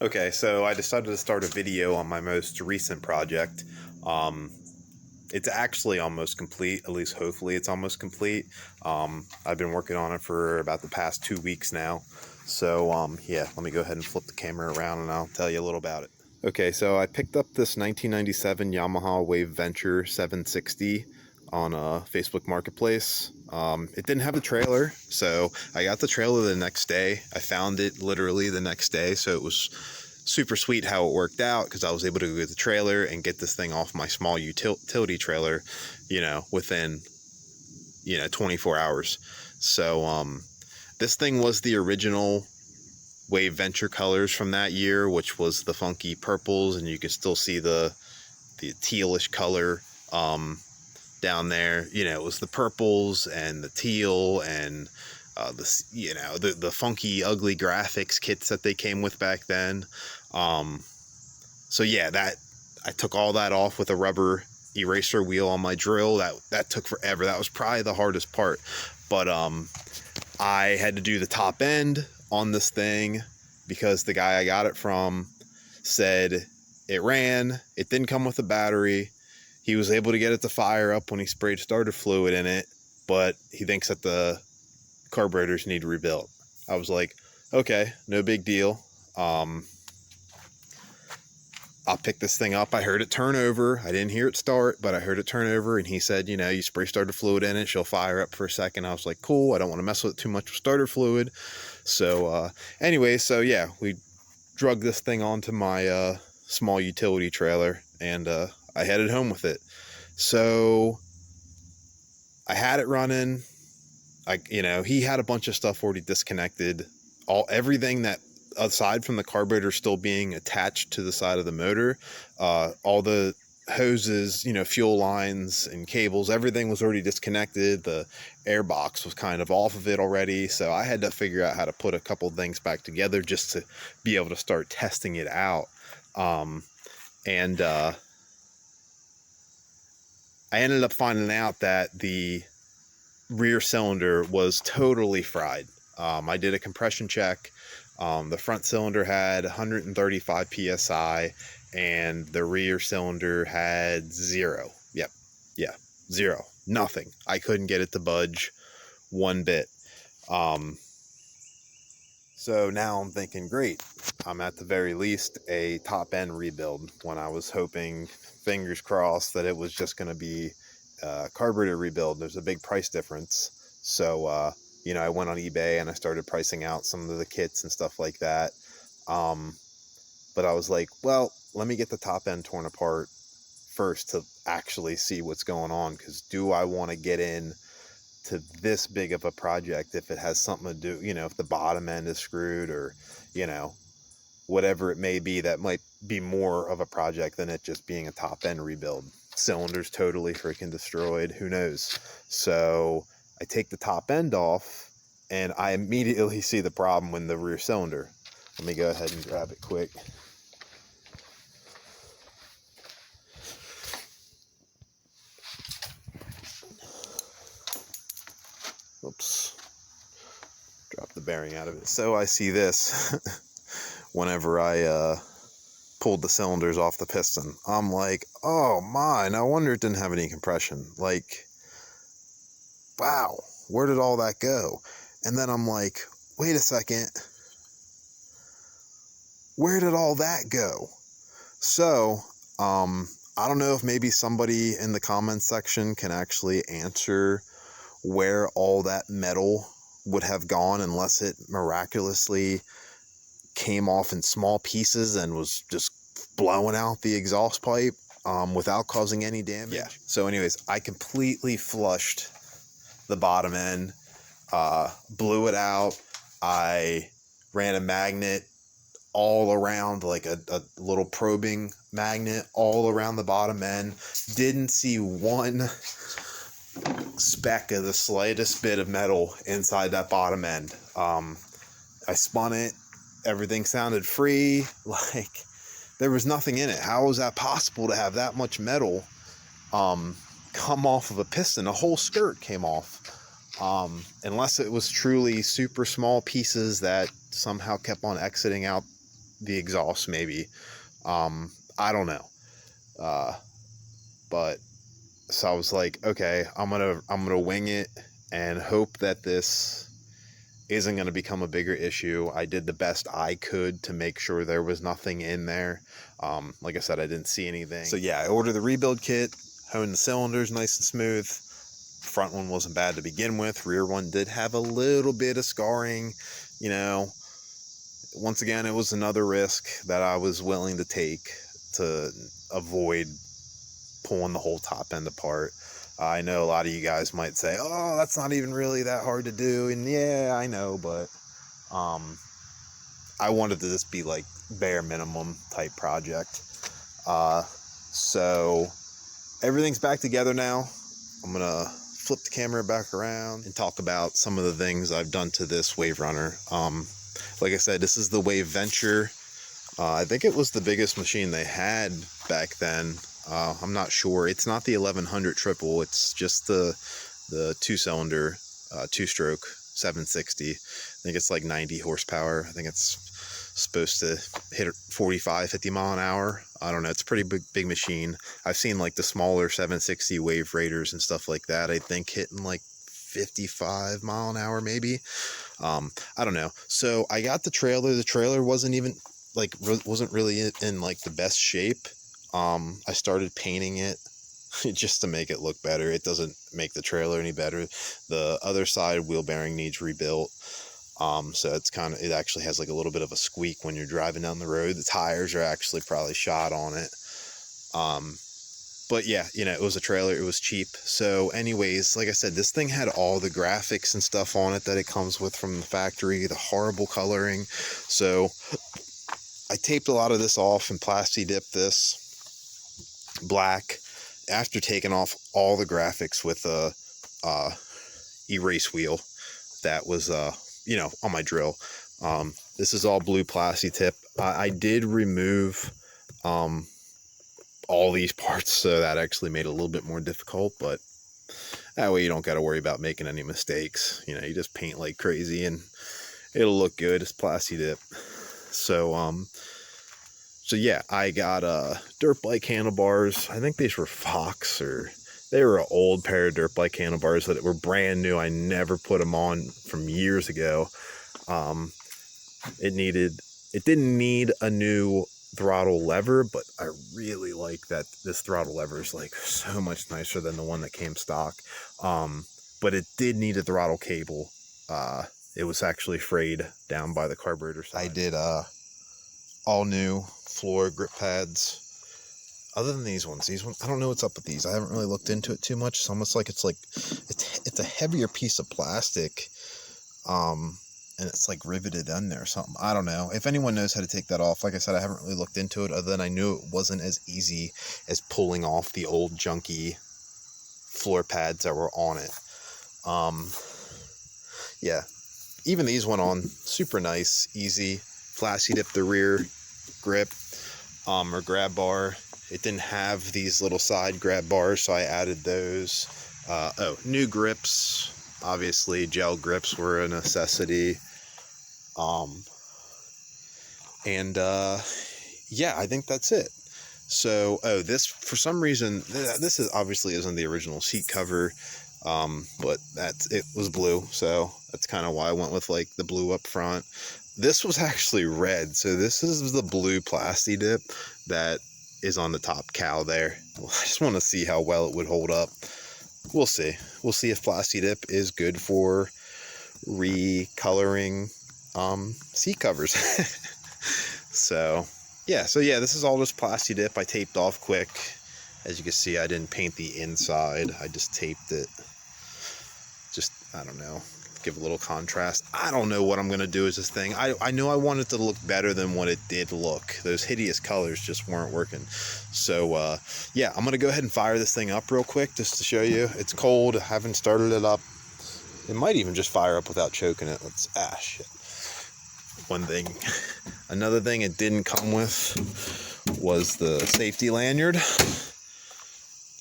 Okay, so I decided to start a video on my most recent project. Um, it's actually almost complete, at least hopefully it's almost complete. I've been working on it for about the past 2 weeks now. So yeah, let me go ahead and flip the camera around and I'll tell you a little about it. Okay, so I picked up this 1997 Yamaha Wave Venture 760 on a Facebook Marketplace. It didn't have a trailer, so I got the trailer the next day. I found it literally the next day, so it was super sweet how it worked out because I was able to go get the trailer and get this thing off my small utility trailer, within 24 hours. So this thing was the original Wave Venture colors from that year, which was the funky purples, and you can still see the tealish color down there. It was the purples and the teal and the funky ugly graphics kits that they came with back then. So yeah, that I took all that off with a rubber eraser wheel on my drill. That took forever. That was probably the hardest part. But I had to do the top end on this thing because the guy I got it from said it ran. It didn't come with a battery. He was able to get it to fire up when he sprayed starter fluid in it, but he thinks that the carburetors need rebuilt. I was like, okay, no big deal. I'll pick this thing up. I heard it turn over. I didn't hear it start, but I heard it turn over, and he said, you spray starter fluid in it, she'll fire up for a second. I was like, cool. I don't want to mess with it too much with starter fluid. So anyway, so yeah, we drug this thing onto my small utility trailer, and I headed home with it. So I had it running. He had a bunch of stuff already disconnected. Everything that, aside from the carburetor still being attached to the side of the motor, all the hoses, fuel lines and cables, everything was already disconnected. The air box was kind of off of it already. So I had to figure out how to put a couple things back together just to be able to start testing it out. And I ended up finding out that the rear cylinder was totally fried. I did a compression check. The front cylinder had 135 psi and the rear cylinder had 0. Yep. Yeah. 0. Nothing. I couldn't get it to budge one bit. So now I'm thinking, great. I'm at the very least a top end rebuild, when I was hoping, fingers crossed, that it was just going to be carburetor rebuild. There's a big price difference. So, I went on eBay and I started pricing out some of the kits and stuff like that. But I was like, well, let me get the top end torn apart first to actually see what's going on. Because do I want to get in to this big of a project if it has something to do, if the bottom end is screwed, or, whatever it may be, that might be more of a project than it just being a top end rebuild. Cylinders totally freaking destroyed. Who knows? So I take the top end off and I immediately see the problem in the rear cylinder. Let me go ahead and grab it quick. Oops. Drop the bearing out of it. So I see this whenever I pulled the cylinders off the piston. I'm like, oh my, no wonder it didn't have any compression. Like, wow, where did all that go? And then I'm like, wait a second, where did all that go? So, I don't know if maybe somebody in the comments section can actually answer where all that metal would have gone, unless it miraculously came off in small pieces and was just blowing out the exhaust pipe without causing any damage. Yeah. So anyways, I completely flushed the bottom end, blew it out. I ran a magnet all around, like a little probing magnet all around the bottom end. Didn't see one speck of the slightest bit of metal inside that bottom end. I spun it. Everything sounded free. Like, there was nothing in it. How was that possible to have that much metal come off of a piston? A whole skirt came off. Unless it was truly super small pieces that somehow kept on exiting out the exhaust maybe. I don't know. But so I was like, okay, I'm gonna wing it and hope that this isn't going to become a bigger issue. I did the best I could to make sure there was nothing in there. Like I said, I didn't see anything. So yeah, I ordered the rebuild kit, honed the cylinders nice and smooth. Front one wasn't bad to begin with. Rear one did have a little bit of scarring. You know, once again, it was another risk that I was willing to take to avoid pulling the whole top end apart. I know a lot of you guys might say, oh, that's not even really that hard to do. And yeah, I know, but I wanted to just be like bare minimum type project. So everything's back together now. I'm going to flip the camera back around and talk about some of the things I've done to this Wave Runner. Like I said, this is the Wave Venture. I think it was the biggest machine they had back then. I'm not sure. It's not the 1100 triple. It's just the two-cylinder, two-stroke 760. I think it's like 90 horsepower. I think it's supposed to hit 45, 50 mile an hour. I don't know. It's a pretty big machine. I've seen like the smaller 760 Wave Raiders and stuff like that. I think hitting like 55 mile an hour maybe. I don't know. So I got the trailer. The trailer wasn't even like wasn't really in like the best shape. I started painting it just to make it look better. It doesn't make the trailer any better. The other side wheel bearing needs rebuilt. So it actually has like a little bit of a squeak when you're driving down the road. The tires are actually probably shot on it. But yeah, you know, it was a trailer. It was cheap. So anyways, like I said, this thing had all the graphics and stuff on it that it comes with from the factory, the horrible coloring. So I taped a lot of this off and plasti dipped this black after taking off all the graphics with a erase wheel that was you know, on my drill. This is all blue plasti tip. I did remove all these parts, so that actually made it a little bit more difficult, but that way you don't got to worry about making any mistakes. You know, you just paint like crazy and it'll look good. It's plasti dip. So yeah, I got dirt bike handlebars. I think these were Fox, or they were an old pair of dirt bike handlebars that were brand new. I never put them on from years ago. It didn't need a new throttle lever, but I really like that this throttle lever is like so much nicer than the one that came stock. But it did need a throttle cable. It was actually frayed down by the carburetor side. I did all new floor grip pads. Other than these ones, I don't know what's up with these. I haven't really looked into it too much. It's almost like it's a heavier piece of plastic, and it's like riveted in there or something. I don't know. If anyone knows how to take that off, like I said, I haven't really looked into it, other than I knew it wasn't as easy as pulling off the old junky floor pads that were on it. Yeah, even these went on super nice, easy. Plasti dip the rear grip or grab bar. It didn't have these little side grab bars, so I added those. New grips. Obviously, gel grips were a necessity. Yeah, I think that's it. So, this, for some reason, this is obviously isn't the original seat cover, but it was blue, so that's kind of why I went with like the blue up front. This was actually red, so this is the blue plasti dip that is on the top cowl there. I just want to see how well it would hold up. We'll see. We'll see if plasti dip is good for recoloring seat covers. So yeah, this is all just plasti dip. I taped off quick. As you can see, I didn't paint the inside. I just taped it. Just, I don't know, give a little contrast. I don't know what I'm gonna do with this thing. I know I want it to look better than what it did look. Those hideous colors just weren't working. So yeah, I'm gonna go ahead and fire this thing up real quick just to show you. It's cold. I haven't started it up. It might even just fire up without choking it. Shit. One thing. Another thing it didn't come with was the safety lanyard.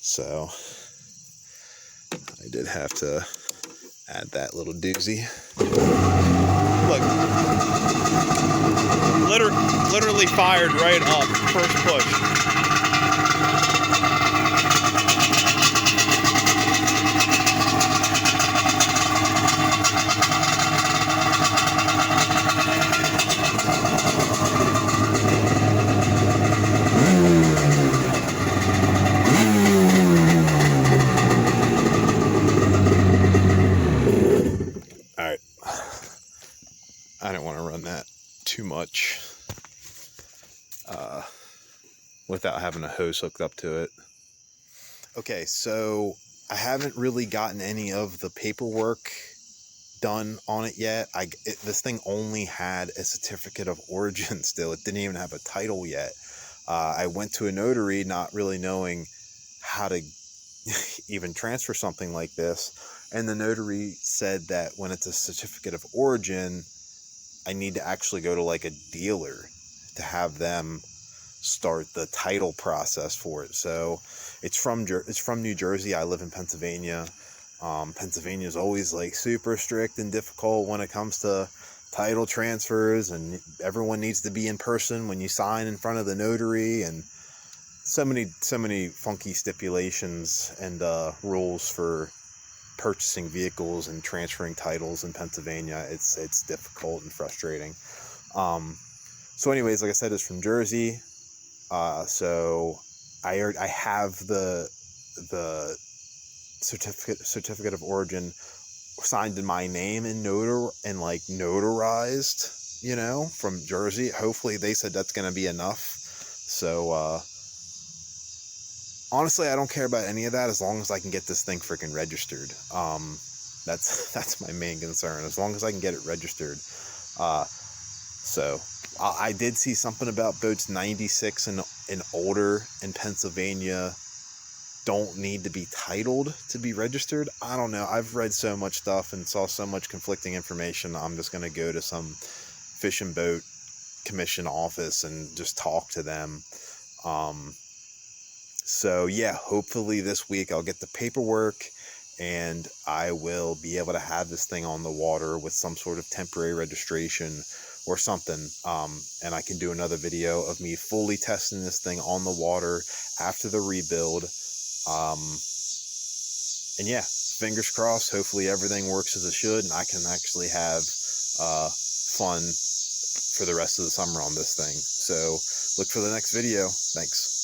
So I did have to add that little doozy. Look. Literally fired right up. First push. Alright. I don't want to run that too much without having a hose hooked up to it. Okay, so I haven't really gotten any of the paperwork done on it yet. This thing only had a certificate of origin still. It didn't even have a title yet. I went to a notary not really knowing how to even transfer something like this, and the notary said that when it's a certificate of origin, I need to actually go to like a dealer to have them start the title process for it. So it's from New Jersey. I live in Pennsylvania. Pennsylvania is always like super strict and difficult when it comes to title transfers, and everyone needs to be in person when you sign in front of the notary, and so many funky stipulations and rules for purchasing vehicles and transferring titles in Pennsylvania. It's difficult and frustrating. So anyways, like I said, it's from Jersey. So I have the certificate of origin signed in my name and notarized, you know, from Jersey. Hopefully they said that's going to be enough. So honestly, I don't care about any of that as long as I can get this thing freaking registered. That's my main concern, as long as I can get it registered. So I did see something about boats 96 and older in Pennsylvania don't need to be titled to be registered. I don't know. I've read so much stuff and saw so much conflicting information. I'm just going to go to some fish and boat commission office and just talk to them. So yeah, hopefully this week I'll get the paperwork and I will be able to have this thing on the water with some sort of temporary registration or something, and I can do another video of me fully testing this thing on the water after the rebuild. And yeah, fingers crossed, hopefully everything works as it should, and I can actually have fun for the rest of the summer on this thing. So look for the next video. Thanks.